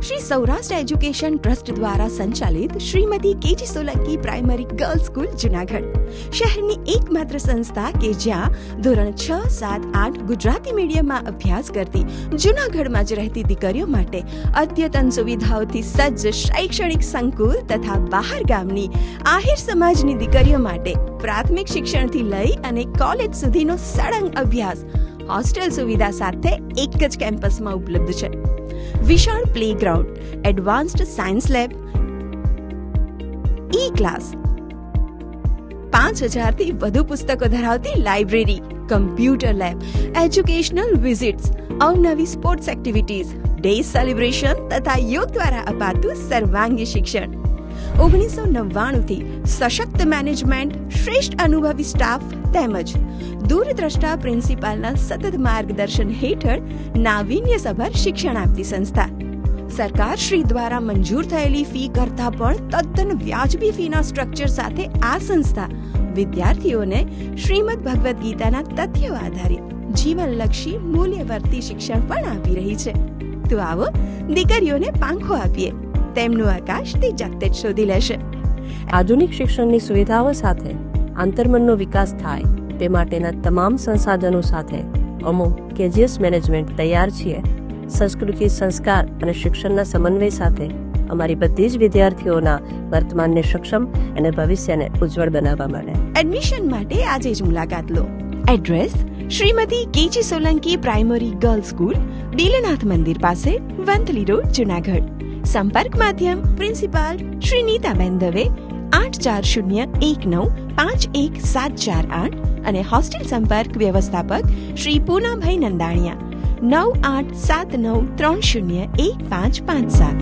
Shri Saurashtra education trust દ્વારા સંચાલિત Shrimati KG Solanki primary girls school Junagadh શહેરની એકમાત્ર સંસ્થા કે જ્યાં ધોરણ 6, 7, 8 ગુજરાતી મીડિયમમાં અભ્યાસ કરતી જુનાગઢમાં જ રહેતી દીકરીઓ માટે અદ્યતન સુવિધાઓથી સજ્જ શૈક્ષણિક સંકુલ તથા બહાર ગામની આહિર સમાજની દીકરીઓ માટે પ્રાથમિક શિક્ષણથી લઈ અને કોલેજ સુધીનો સળંગ અભ્યાસ હોસ્ટેલ સુવિધા સાથે એક જ કેમ્પસમાં ઉપલબ્ધ છે. વિશાળ પ્લેગ્રાઉન્ડ, એડવાન્સ્ડ સાયન્સ લેબ, ઈ ક્લાસ, 5000 થી વધુ પુસ્તકો ધરાવતી library, computer lab, educational visits, અવનવી સ્પોર્ટ્સ એક્ટિવિટીઝ, ડે સેલિબ્રેશન તથા યોગ દ્વારા અપાતું સર્વાંગી શિક્ષણ. 1999 થી સશક્ત મેનેજમેન્ટ, શ્રેષ્ઠ અનુભવી સ્ટાફ તેમજ દૂરદ્રષ્ટા પ્રિન્સિપાલના સતત માર્ગદર્શન હેઠળ નાવીન્યસભર શિક્ષણ આપતી સંસ્થા. સરકાર શ્રી દ્વારા મંજૂર થયેલી ફી કરતાં પણ તદ્દન વ્યાજબી ફીના સ્ટ્રક્ચર સાથે આ સંસ્થા વિદ્યાર્થીઓને શ્રીમદ ભગવદ્ ગીતાના તથ્યો આધારિત જીવનલક્ષી મૂલ્યવર્તી શિક્ષણ પણ આપી રહી છે. તો આવો દીકરીઓને પાંખો આપીએ, તેમનું આકાશ તે જાતે જ શોધી લેશે. આધુનિક શિક્ષણની સુવિધાઓ સાથે આંતરમનનો વિકાસ થાય તે માટેના તમામ સંસાધનો સાથે અમો કેજીએસ મેનેજમેન્ટ તૈયાર છીએ. સંસ્કૃતિ, સંસ્કાર અને શિક્ષણના સમન્વય સાથે અમારી બધી જ વિદ્યાર્થીઓના વર્તમાનને સક્ષમ અને ભવિષ્યને ઉજ્જવળ બનાવવા માટે. એડમિશન માટે આજે જ મુલાકાત લો. Address: Shrimati KG Solanki primary girls school, Belnath મંદિર પાસે, વંથલી રોડ, જુનાગઢ. સંપર્ક માધ્યમ: પ્રિન્સિપાલ શ્રી નીતાબેન દવે, 8401951748 અને હોસ્ટેલ સંપર્ક વ્યવસ્થાપક શ્રી પૂનાભાઈ નંદાણીયા, 9879301557.